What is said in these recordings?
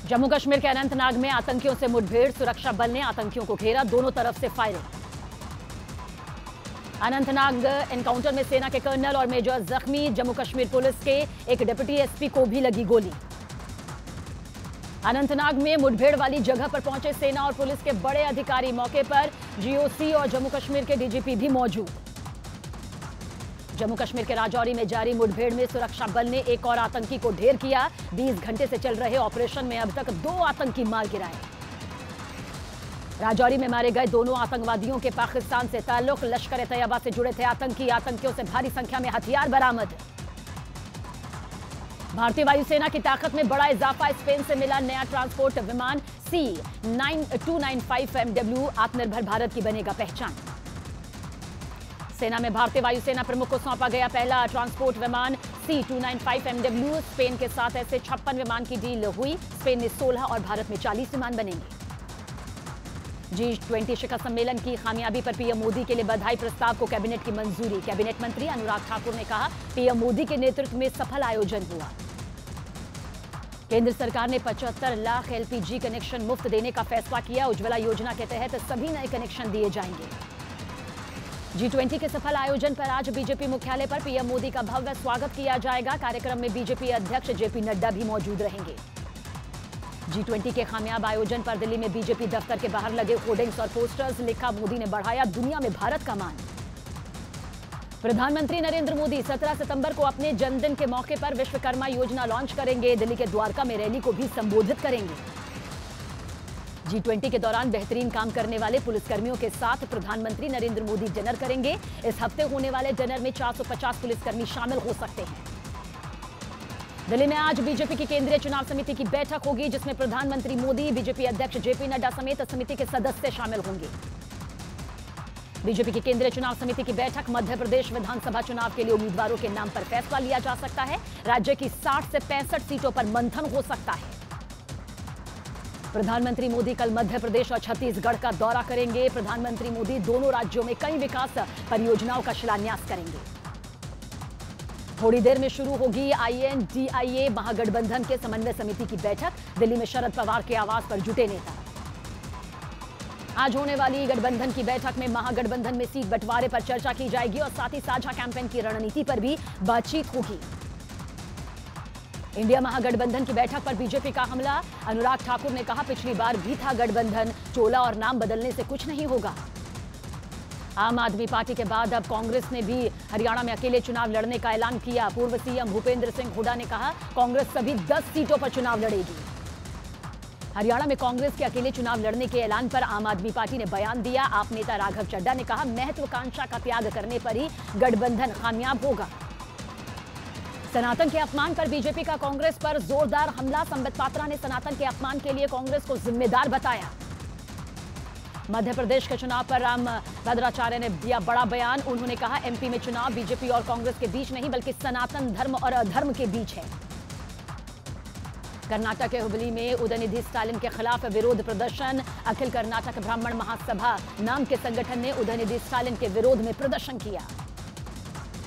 जम्मू कश्मीर के अनंतनाग में आतंकियों से मुठभेड़, सुरक्षा बल ने आतंकियों को घेरा, दोनों तरफ से फायरिंग। अनंतनाग एनकाउंटर में सेना के कर्नल और मेजर जख्मी, जम्मू कश्मीर पुलिस के एक डिप्टी एसपी को भी लगी गोली। अनंतनाग में मुठभेड़ वाली जगह पर पहुंचे सेना और पुलिस के बड़े अधिकारी, मौके पर जीओसी और जम्मू कश्मीर के डीजीपी भी मौजूद। जम्मू कश्मीर के राजौरी में जारी मुठभेड़ में सुरक्षा बल ने एक और आतंकी को ढेर किया। 20 घंटे से चल रहे ऑपरेशन में अब तक 2 आतंकी मार गिराए। राजौरी में मारे गए दोनों आतंकवादियों के पाकिस्तान से ताल्लुक, लश्कर ए तैयबा से जुड़े थे आतंकी। आतंकियों से भारी संख्या में हथियार बरामद। भारतीय वायुसेना की ताकत में बड़ा इजाफा, स्पेन से मिला नया ट्रांसपोर्ट विमान C-295MW, आत्मनिर्भर भारत की बनेगा पहचान। सेना में भारतीय वायुसेना प्रमुख को सौंपा गया पहला ट्रांसपोर्ट विमान C-295MW। स्पेन के साथ ऐसे 56 विमान की डील हुई। स्पेन में 16 और भारत में 40 विमान बनेंगे। G20 शिखर सम्मेलन की कामयाबी पर पीएम मोदी के लिए बधाई प्रस्ताव को कैबिनेट की मंजूरी। कैबिनेट मंत्री अनुराग ठाकुर ने कहा, पीएम मोदी के नेतृत्व में सफल आयोजन हुआ। केंद्र सरकार ने 75 लाख एलपीजी कनेक्शन मुफ्त देने का फैसला किया। उज्ज्वला योजना के तहत सभी नए कनेक्शन दिए जाएंगे। G20 के सफल आयोजन पर आज बीजेपी मुख्यालय पर पीएम मोदी का भव्य स्वागत किया जाएगा। कार्यक्रम में बीजेपी अध्यक्ष जेपी नड्डा भी मौजूद रहेंगे। G20 के कामयाब आयोजन पर दिल्ली में बीजेपी दफ्तर के बाहर लगे होर्डिंग्स और पोस्टर्स, लिखा, मोदी ने बढ़ाया दुनिया में भारत का मान। प्रधानमंत्री नरेंद्र मोदी 17 सितंबर को अपने जन्मदिन के मौके पर विश्वकर्मा योजना लॉन्च करेंगे। दिल्ली के द्वारका में रैली को भी संबोधित करेंगे। G20 के दौरान बेहतरीन काम करने वाले पुलिसकर्मियों के साथ प्रधानमंत्री नरेंद्र मोदी डिनर करेंगे। इस हफ्ते होने वाले डिनर में 450 पुलिसकर्मी शामिल हो सकते हैं। दिल्ली में आज बीजेपी की केंद्रीय चुनाव समिति की बैठक होगी, जिसमें प्रधानमंत्री मोदी, बीजेपी अध्यक्ष जेपी नड्डा समेत समिति के सदस्य शामिल होंगे। बीजेपी की केंद्रीय चुनाव समिति की बैठक मध्य प्रदेश विधानसभा चुनाव के लिए उम्मीदवारों के नाम पर फैसला लिया जा सकता है। राज्य की 60 से 65 सीटों पर मंथन हो सकता है। प्रधानमंत्री मोदी कल मध्य प्रदेश और छत्तीसगढ़ का दौरा करेंगे। प्रधानमंत्री मोदी दोनों राज्यों में कई विकास परियोजनाओं का शिलान्यास करेंगे। थोड़ी देर में शुरू होगी INDIA महागठबंधन के समन्वय समिति की बैठक। दिल्ली में शरद पवार के आवास पर जुटे नेता। आज होने वाली गठबंधन की बैठक में महागठबंधन में सीट बंटवारे पर चर्चा की जाएगी और साथ ही साझा कैंपेन की रणनीति पर भी बातचीत होगी। इंडिया महागठबंधन की बैठक पर बीजेपी का हमला। अनुराग ठाकुर ने कहा, पिछली बार भी था गठबंधन, चोला और नाम बदलने से कुछ नहीं होगा। आम आदमी पार्टी के बाद अब कांग्रेस ने भी हरियाणा में अकेले चुनाव लड़ने का ऐलान किया। पूर्व सीएम भूपेंद्र सिंह हुड्डा ने कहा, कांग्रेस सभी 10 सीटों पर चुनाव लड़ेगी। हरियाणा में कांग्रेस के अकेले चुनाव लड़ने के ऐलान पर आम आदमी पार्टी ने बयान दिया। आप नेता राघव चड्ढा ने कहा, महत्वाकांक्षा का त्याग करने पर ही गठबंधन कामयाब होगा। सनातन के अपमान पर बीजेपी का कांग्रेस पर जोरदार हमला। संबित पात्रा ने सनातन के अपमान के लिए कांग्रेस को जिम्मेदार बताया। मध्य प्रदेश के चुनाव पर राम भद्राचार्य ने दिया बड़ा बयान। उन्होंने कहा, एमपी में चुनाव बीजेपी और कांग्रेस के बीच नहीं, बल्कि सनातन धर्म और अधर्म के बीच है। कर्नाटक के हुबली में उदयनिधि स्टालिन के खिलाफ विरोध प्रदर्शन। अखिल कर्नाटक ब्राह्मण महासभा नाम के संगठन ने उदयनिधि स्टालिन के विरोध में प्रदर्शन किया।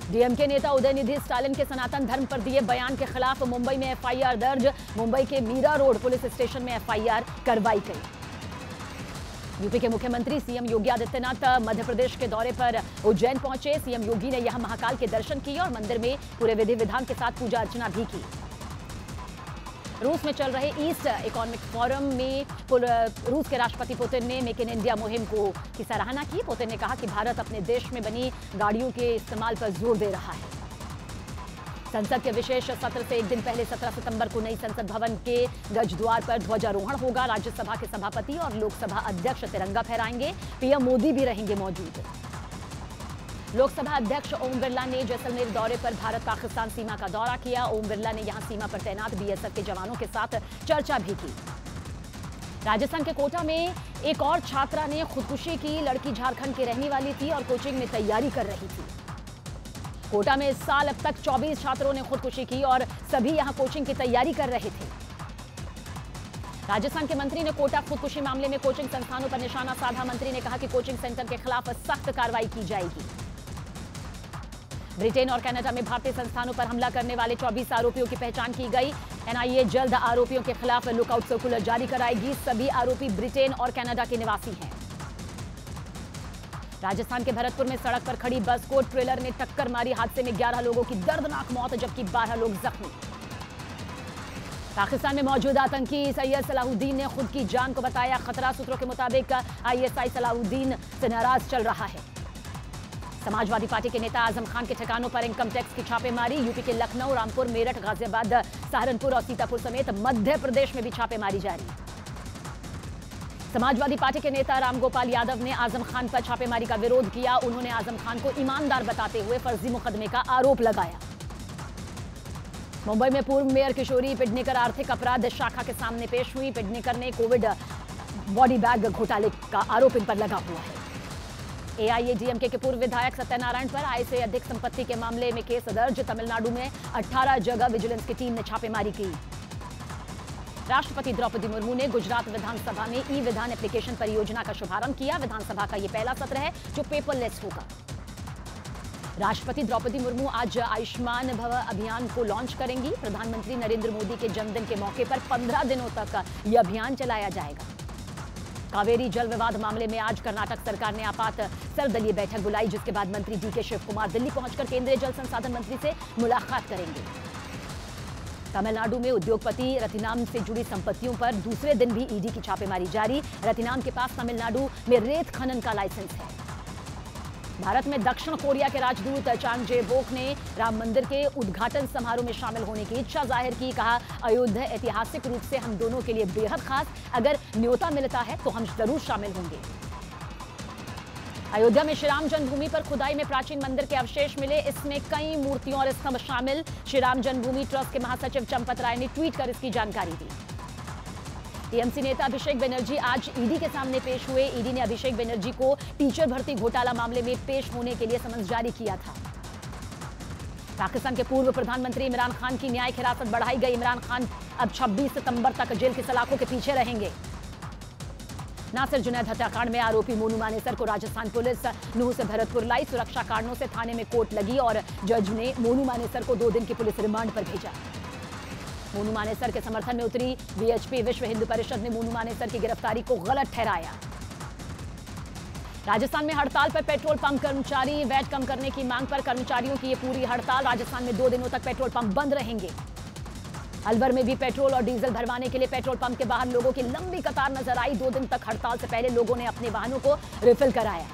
डीएमके नेता उदयनिधि स्टालिन के सनातन धर्म पर दिए बयान के खिलाफ मुंबई में एफआईआर दर्ज। मुंबई के मीरा रोड पुलिस स्टेशन में एफआईआर करवाई गई। यूपी के मुख्यमंत्री सीएम योगी आदित्यनाथ मध्य प्रदेश के दौरे पर उज्जैन पहुंचे। सीएम योगी ने यहां महाकाल के दर्शन किए और मंदिर में पूरे विधि विधान के साथ पूजा अर्चना भी की। रूस में चल रहे ईस्ट इकोनॉमिक फोरम में रूस के राष्ट्रपति पुतिन ने मेक इन इंडिया मुहिम की सराहना की। पुतिन ने कहा कि भारत अपने देश में बनी गाड़ियों के इस्तेमाल पर जोर दे रहा है। संसद के विशेष सत्र से एक दिन पहले 17 सितंबर को नई संसद भवन के गजद्वार पर ध्वजारोहण होगा। राज्यसभा के सभापति और लोकसभा अध्यक्ष तिरंगा फहराएंगे। पीएम मोदी भी रहेंगे मौजूद। लोकसभा अध्यक्ष ओम बिरला ने जैसलमेर दौरे पर भारत पाकिस्तान सीमा का दौरा किया। ओम बिरला ने यहां सीमा पर तैनात बीएसएफ के जवानों के साथ चर्चा भी की। राजस्थान के कोटा में एक और छात्रा ने खुदकुशी की। लड़की झारखंड की रहने वाली थी और कोचिंग में तैयारी कर रही थी। कोटा में इस साल अब तक 24 छात्रों ने खुदकुशी की और सभी यहां कोचिंग की तैयारी कर रहे थे। राजस्थान के मंत्री ने कोटा खुदकुशी मामले में कोचिंग संस्थानों पर निशाना साधा। मंत्री ने कहा कि कोचिंग सेंटर के खिलाफ सख्त कार्रवाई की जाएगी। ब्रिटेन और कनाडा में भारतीय संस्थानों पर हमला करने वाले 24 आरोपियों की पहचान की गई। एनआईए जल्द आरोपियों के खिलाफ लुकआउट सर्कुलर जारी कराएगी। सभी आरोपी ब्रिटेन और कनाडा के निवासी हैं। राजस्थान के भरतपुर में सड़क पर खड़ी बस को ट्रेलर ने टक्कर मारी। हादसे में 11 लोगों की दर्दनाक मौत जबकि 12 लोग जख्मी। पाकिस्तान में मौजूद आतंकी सैयद सलाहुद्दीन ने खुद की जान को बताया खतरा। सूत्रों के मुताबिक आईएसआई सलाहुद्दीन से नाराज चल रहा है। समाजवादी पार्टी के नेता आजम खान के ठिकानों पर इनकम टैक्स की छापेमारी। यूपी के लखनऊ, रामपुर, मेरठ, गाजियाबाद, सहारनपुर और सीतापुर समेत मध्य प्रदेश में भी छापेमारी जारी। समाजवादी पार्टी के नेता रामगोपाल यादव ने आजम खान पर छापेमारी का विरोध किया। उन्होंने आजम खान को ईमानदार बताते हुए फर्जी मुकदमे का आरोप लगाया। मुंबई में पूर्व मेयर किशोरी पेडनेकर आर्थिक अपराध शाखा के सामने पेश हुई। पेडनेकर ने कोविड बॉडी बैग घोटाले का आरोप इन पर लगा हुआ है। एआईएडीएमके के पूर्व विधायक सत्यनारायण पर आय से अधिक संपत्ति के मामले में केस दर्ज। तमिलनाडु में 18 जगह विजिलेंस की टीम ने छापेमारी की। राष्ट्रपति द्रौपदी मुर्मू ने गुजरात विधानसभा में ई विधान एप्लीकेशन परियोजना का शुभारंभ किया। विधानसभा का यह पहला सत्र है जो पेपरलेस होगा। राष्ट्रपति द्रौपदी मुर्मू आज आयुष्मान भव अभियान को लॉन्च करेंगी। प्रधानमंत्री नरेंद्र मोदी के जन्मदिन के मौके पर 15 दिनों तक यह अभियान चलाया जाएगा। कावेरी जल विवाद मामले में आज कर्नाटक सरकार ने आपात सर्वदलीय बैठक बुलाई, जिसके बाद मंत्री डीके शिव कुमार दिल्ली पहुंचकर केंद्रीय जल संसाधन मंत्री से मुलाकात करेंगे। तमिलनाडु में उद्योगपति रतिनाम से जुड़ी संपत्तियों पर दूसरे दिन भी ईडी की छापेमारी जारी। रतिनाम के पास तमिलनाडु में रेत खनन का लाइसेंस है। भारत में दक्षिण कोरिया के राजदूत चांग जे-बोक ने राम मंदिर के उद्घाटन समारोह में शामिल होने की इच्छा जाहिर की। कहा, अयोध्या ऐतिहासिक रूप से हम दोनों के लिए बेहद खास, अगर न्योता मिलता है तो हम जरूर शामिल होंगे। अयोध्या में श्री राम जन्मभूमि पर खुदाई में प्राचीन मंदिर के अवशेष मिले। इसमें कई मूर्तियों और स्तंभ शामिल। श्री राम जन्मभूमि ट्रस्ट के महासचिव चंपत राय ने ट्वीट कर इसकी जानकारी दी। टीएमसी नेता अभिषेक बनर्जी आज ईडी के सामने पेश हुए। ईडी ने अभिषेक बनर्जी को टीचर भर्ती घोटाला मामले में पेश होने के लिए समन्स जारी किया था। पाकिस्तान के पूर्व प्रधानमंत्री इमरान खान की न्यायिक हिरासत बढ़ाई गई। इमरान खान अब 26 सितंबर तक जेल की सलाखों के पीछे रहेंगे। नासिर जुनैद हत्याकांड में आरोपी मोनू मानेसर को राजस्थान पुलिस नूंह से भरतपुर लाई। सुरक्षा कारणों से थाने में कोर्ट लगी और जज ने मोनू मानेसर को 2 दिन की पुलिस रिमांड पर भेजा। मोनू मानेसर के समर्थन में उतरी वीएचपी विश्व हिंदू परिषद ने मोनू मानेसर की गिरफ्तारी को गलत ठहराया। राजस्थान में हड़ताल पर पेट्रोल पंप कर्मचारी। वैट कम करने की मांग पर कर्मचारियों की ये पूरी हड़ताल। राजस्थान में 2 दिनों तक पेट्रोल पंप बंद रहेंगे। अलवर में भी पेट्रोल और डीजल भरवाने के लिए पेट्रोल पंप के बाहर लोगों की लंबी कतार नजर आई। 2 दिन तक हड़ताल से पहले लोगों ने अपने वाहनों को रिफिल कराया।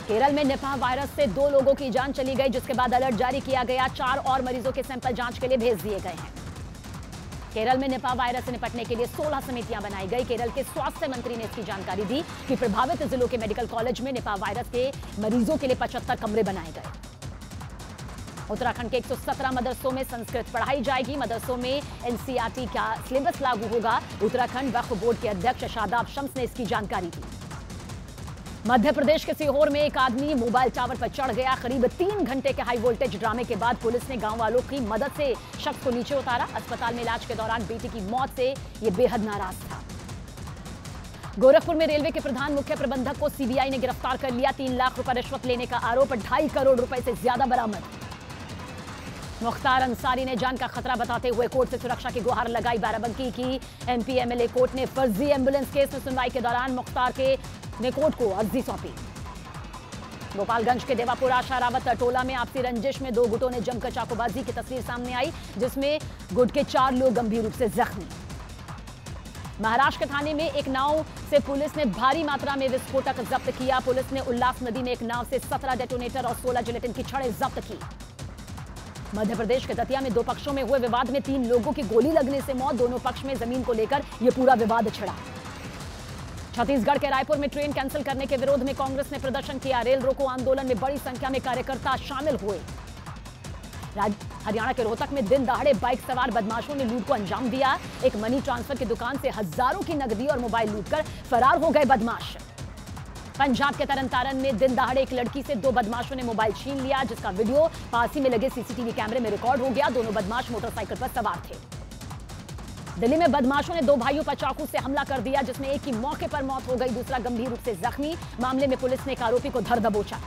केरल में निपाह वायरस से 2 लोगों की जान चली गई, जिसके बाद अलर्ट जारी किया गया। 4 और मरीजों के सैंपल जांच के लिए भेज दिए गए हैं। केरल में निपाह वायरस से निपटने के लिए 16 समितियां बनाई गई। केरल के स्वास्थ्य मंत्री ने इसकी जानकारी दी कि प्रभावित जिलों के मेडिकल कॉलेज में निपाह वायरस के मरीजों के लिए 75 कमरे बनाए गए। उत्तराखंड के 117 मदरसों में संस्कृत पढ़ाई जाएगी। मदरसों में एनसीईआरटी का सिलेबस लागू होगा। उत्तराखंड वक्फ बोर्ड के अध्यक्ष शादाब शम्स ने इसकी जानकारी दी। मध्य प्रदेश के सीहोर में एक आदमी मोबाइल टावर पर चढ़ गया। करीब 3 घंटे के हाई वोल्टेज ड्रामे के बाद पुलिस ने गांव वालों की मदद से शख्स को नीचे उतारा। अस्पताल में इलाज के दौरान बेटी की मौत से ये बेहद नाराज था। गोरखपुर में रेलवे के प्रधान मुख्य प्रबंधक को सीबीआई ने गिरफ्तार कर लिया। 3 लाख रुपए रिश्वत लेने का आरोप। 2.5 करोड़ रुपए से ज्यादा बरामद। मुख्तार अंसारी ने जान का खतरा बताते हुए कोर्ट से सुरक्षा की गुहार लगाई। बाराबंकी की एमपी एमएलए कोर्ट ने फर्जी एम्बुलेंस केस में सुनवाई के दौरान मुख्तार ने कोर्ट को अर्जी सौंपी। गोपालगंज के देवापुरा शारावत टोला में आपसी रंजिश में 2 गुटों ने जमकर चाकूबाजी की तस्वीर सामने आई, जिसमें गुट के 4 लोग गंभीर रूप से जख्मी। महाराष्ट्र के थाने में एक नाव से पुलिस ने भारी मात्रा में विस्फोटक जब्त किया। पुलिस ने उल्लास नदी में एक नाव से 17 डेटोनेटर और 16 जिलेटिन की छड़ें जब्त की। मध्य प्रदेश के दतिया में 2 पक्षों में हुए विवाद में 3 लोगों की गोली लगने से मौत। दोनों पक्ष में जमीन को लेकर यह पूरा विवाद छिड़ा। छत्तीसगढ़ के रायपुर में ट्रेन कैंसिल करने के विरोध में कांग्रेस ने प्रदर्शन किया। रेल रोको आंदोलन में बड़ी संख्या में कार्यकर्ता शामिल हुए। हरियाणा के रोहतक में दिन दहाड़े बाइक सवार बदमाशों ने लूट को अंजाम दिया। एक मनी ट्रांसफर की दुकान से हजारों की नकदी और मोबाइल लूटकर फरार हो गए बदमाश। पंजाब के तरनतारन में दिन दहाड़े एक लड़की से 2 बदमाशों ने मोबाइल छीन लिया, जिसका वीडियो पास ही में लगे सीसीटीवी कैमरे में रिकॉर्ड हो गया। दोनों बदमाश मोटरसाइकिल पर सवार थे। दिल्ली में बदमाशों ने 2 भाइयों पर चाकू से हमला कर दिया, जिसमें एक की मौके पर मौत हो गई, दूसरा गंभीर रूप से जख्मी। मामले में पुलिस ने एक आरोपी को धर दबोचा।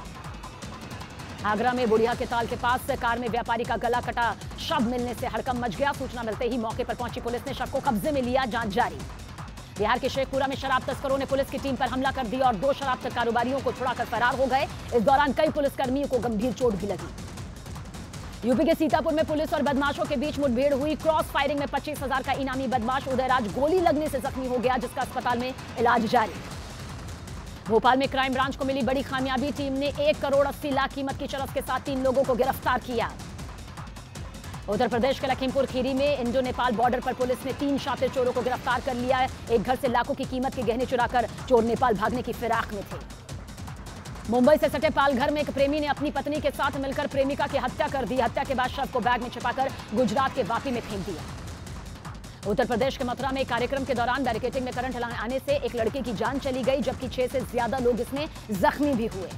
आगरा में बुढ़िया के ताल के पास कार में व्यापारी का गला कटा शव मिलने से हड़कंप मच गया। सूचना मिलते ही मौके पर पहुंची पुलिस ने शव को कब्जे में लिया, जांच जारी। बिहार के शेखपुरा में शराब तस्करों ने पुलिस की टीम पर हमला कर दिया और 2 शराब कारोबारियों को छुड़ाकर फरार हो गए। इस दौरान कई पुलिसकर्मियों को गंभीर चोट भी लगी। यूपी के सीतापुर में पुलिस और बदमाशों के बीच मुठभेड़ हुई। क्रॉस फायरिंग में 25,000 का इनामी बदमाश उदयराज गोली लगने से जख्मी हो गया, जिसका अस्पताल में इलाज जारी। भोपाल में क्राइम ब्रांच को मिली बड़ी कामयाबी। टीम ने 1 करोड़ 80 लाख कीमत की चरस के साथ 3 लोगों को गिरफ्तार किया। उत्तर प्रदेश के लखीमपुर खीरी में इंडो नेपाल बॉर्डर पर पुलिस ने 3 शातिर चोरों को गिरफ्तार कर लिया है। एक घर से लाखों की कीमत के गहने चुराकर चोर नेपाल भागने की फिराक में थे। मुंबई से सटे पालघर में एक प्रेमी ने अपनी पत्नी के साथ मिलकर प्रेमिका की हत्या कर दी। हत्या के बाद शव को बैग में छिपाकर गुजरात के वापी में फेंक दिया। उत्तर प्रदेश के मथुरा में एक कार्यक्रम के दौरान बैरिकेडिंग में करंट आने से एक लड़के की जान चली गई, जबकि 6 से ज्यादा लोग इसमें जख्मी भी हुए।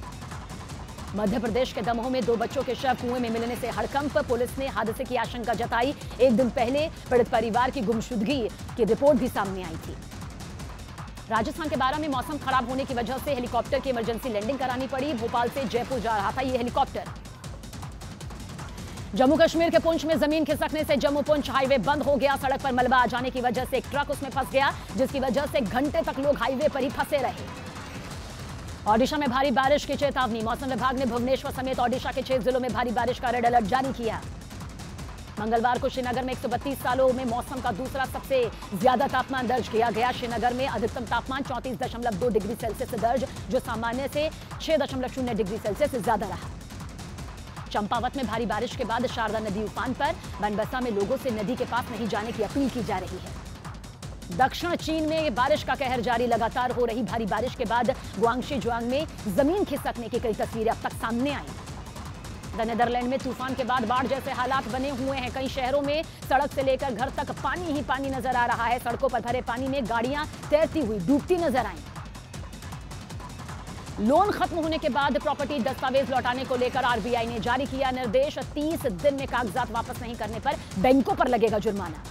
मध्य प्रदेश के दमोह में 2 बच्चों के शव कुएं में मिलने से हड़कंप। पुलिस ने हादसे की आशंका जताई। एक दिन पहले पीड़ित परिवार की गुमशुदगी की रिपोर्ट भी सामने आई थी। राजस्थान के बारा में मौसम खराब होने की वजह से हेलीकॉप्टर की इमरजेंसी लैंडिंग करानी पड़ी। भोपाल से जयपुर जा रहा था यह हेलीकॉप्टर। जम्मू कश्मीर के पुंछ में जमीन खिसकने से जम्मू पुंछ हाईवे बंद हो गया। सड़क पर मलबा आ जाने की वजह से एक ट्रक उसमें फंस गया, जिसकी वजह से घंटे तक लोग हाईवे पर ही फंसे रहे। ओडिशा में भारी बारिश की चेतावनी। मौसम विभाग ने भुवनेश्वर समेत ओडिशा के 6 जिलों में भारी बारिश का रेड अलर्ट जारी किया। मंगलवार को श्रीनगर में 132 सालों में मौसम का दूसरा सबसे ज्यादा तापमान दर्ज किया गया। श्रीनगर में अधिकतम तापमान 34.2 डिग्री सेल्सियस दर्ज, जो सामान्य से 6.0 डिग्री सेल्सियस ज्यादा रहा। चंपावत में भारी बारिश के बाद शारदा नदी उफान पर। बनबसा में लोगों से नदी के पास नहीं जाने की अपील की जा रही है। दक्षिण चीन में बारिश का कहर जारी। लगातार हो रही भारी बारिश के बाद गुआंगशी जुआंग में जमीन खिसकने की कई तस्वीरें अब तक सामने आई। नीदरलैंड में तूफान के बाद बाढ़ जैसे हालात बने हुए हैं। कई शहरों में सड़क से लेकर घर तक पानी ही पानी नजर आ रहा है। सड़कों पर भरे पानी में गाड़ियां तैरती हुई डूबती नजर आईं। लोन खत्म होने के बाद प्रॉपर्टी दस्तावेज लौटाने को लेकर आरबीआई ने जारी किया निर्देश। 30 दिन में कागजात वापस नहीं करने पर बैंकों पर लगेगा जुर्माना।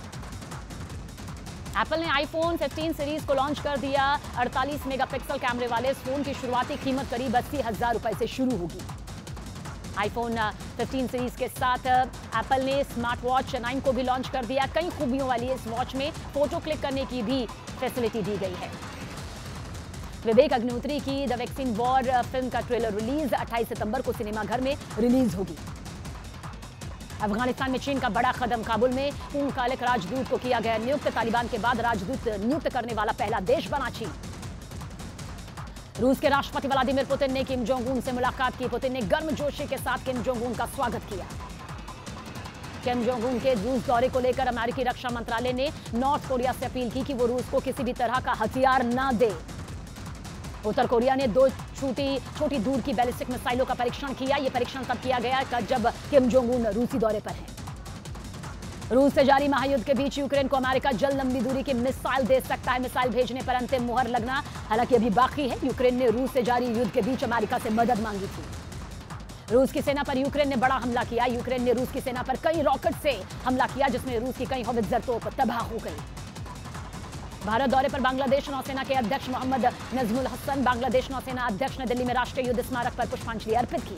एप्पल ने आईफोन 15 सीरीज को लॉन्च कर दिया। 48 मेगापिक्सल कैमरे वाले इस फोन की शुरुआती कीमत करीब 80,000 रुपए से शुरू होगी। आईफोन 15 सीरीज के साथ एप्पल ने स्मार्ट वॉच 9 को भी लॉन्च कर दिया। कई खूबियों वाली इस वॉच में फोटो क्लिक करने की भी फैसिलिटी दी गई है। विवेक अग्निहोत्री की द वैक्सीन वॉर फिल्म का ट्रेलर रिलीज 28 सितंबर को सिनेमाघर में रिलीज होगी। अफगानिस्तान में चीन का बड़ा कदम। काबुल में पूर्णकालिक राजदूत को किया गया नियुक्त। तालिबान के बाद राजदूत नियुक्त करने वाला पहला देश बना चीन। रूस के राष्ट्रपति व्लादिमीर पुतिन ने किम जोंग उन से मुलाकात की। पुतिन ने गर्मजोशी के साथ किम जोंग उन का स्वागत किया। किम जोंग उन के रूस दौरे को लेकर अमेरिकी रक्षा मंत्रालय ने नॉर्थ कोरिया से अपील की कि वो रूस को किसी भी तरह का हथियार न दे। उत्तर कोरिया ने 2 छोटी दूर की बैलिस्टिक मिसाइलों का परीक्षण किया। यह परीक्षण तब किया गया जब किम जोंग उन रूसी दौरे पर हैं। रूस से जारी महायुद्ध के बीच यूक्रेन को अमेरिका जल्द लंबी दूरी की मिसाइल दे सकता है। मिसाइल भेजने पर अंतिम मुहर लगना हालांकि अभी बाकी है। यूक्रेन ने रूस से जारी युद्ध के बीच अमेरिका से मदद मांगी थी। रूस की सेना पर यूक्रेन ने बड़ा हमला किया। यूक्रेन ने रूस की सेना पर कई रॉकेट से हमला किया, जिसमें रूस की कई हौवित्जर तोप तबाह हो गई। भारत दौरे पर बांग्लादेश नौसेना के अध्यक्ष मोहम्मद नजमुल हसन। बांग्लादेश नौसेना अध्यक्ष ने दिल्ली में राष्ट्रीय युद्ध स्मारक पर पुष्पांजलि अर्पित की।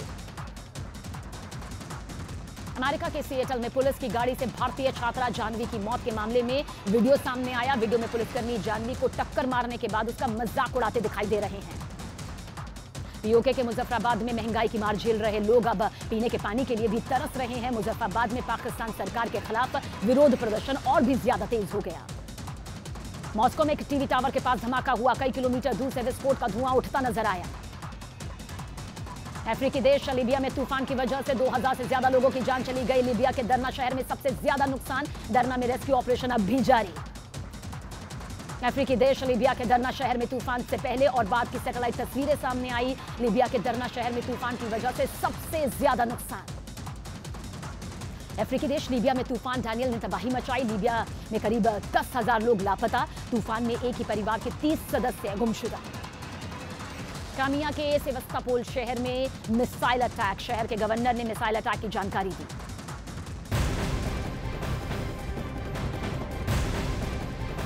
अमेरिका के सिएटल में पुलिस की गाड़ी से भारतीय छात्रा जानवी की मौत के मामले में वीडियो सामने आया। वीडियो में पुलिसकर्मी जानवी को टक्कर मारने के बाद उसका मजाक उड़ाते दिखाई दे रहे हैं। यूके के मुजफ्फराबाद में महंगाई की मार झेल रहे लोग अब पीने के पानी के लिए भी तरस रहे हैं। मुजफ्फराबाद में पाकिस्तान सरकार के खिलाफ विरोध प्रदर्शन और भी ज्यादा तेज हो गया। मॉस्को में एक टीवी टावर के पास धमाका हुआ। कई किलोमीटर दूर से विस्फोट का धुआं उठता नजर आया। अफ्रीकी देश लीबिया में तूफान की वजह से 2000 से ज्यादा लोगों की जान चली गई। लीबिया के दरना शहर में सबसे ज्यादा नुकसान। दरना में रेस्क्यू ऑपरेशन अब भी जारी। अफ्रीकी देश लीबिया के दरना शहर में तूफान से पहले और बाद की सैटेलाइट तस्वीरें सामने आई। लीबिया के दरना शहर में तूफान की वजह से सबसे ज्यादा नुकसान। अफ्रीकी देश लीबिया में तूफान डैनियल ने तबाही मचाई। लीबिया में करीब 10,000 लोग लापता। तूफान में एक ही परिवार के 30 सदस्य गुमशुदा। क्रामिया के सेवस्टोपोल शहर में मिसाइल अटैक। शहर के गवर्नर ने मिसाइल अटैक की जानकारी दी।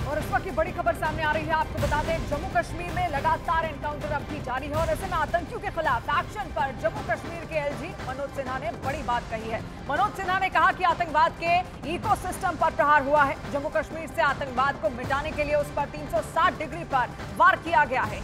और वक्त की बड़ी खबर सामने आ रही है। आपको बता दें, जम्मू कश्मीर में लगातार एनकाउंटर अब भी जारी है और ऐसे में आतंकियों के खिलाफ एक्शन पर जम्मू कश्मीर के एलजी मनोज सिन्हा ने बड़ी बात कही है। मनोज सिन्हा ने कहा कि आतंकवाद के इकोसिस्टम पर प्रहार हुआ है। जम्मू कश्मीर से आतंकवाद को मिटाने के लिए उस पर 360 डिग्री पर वार किया गया है।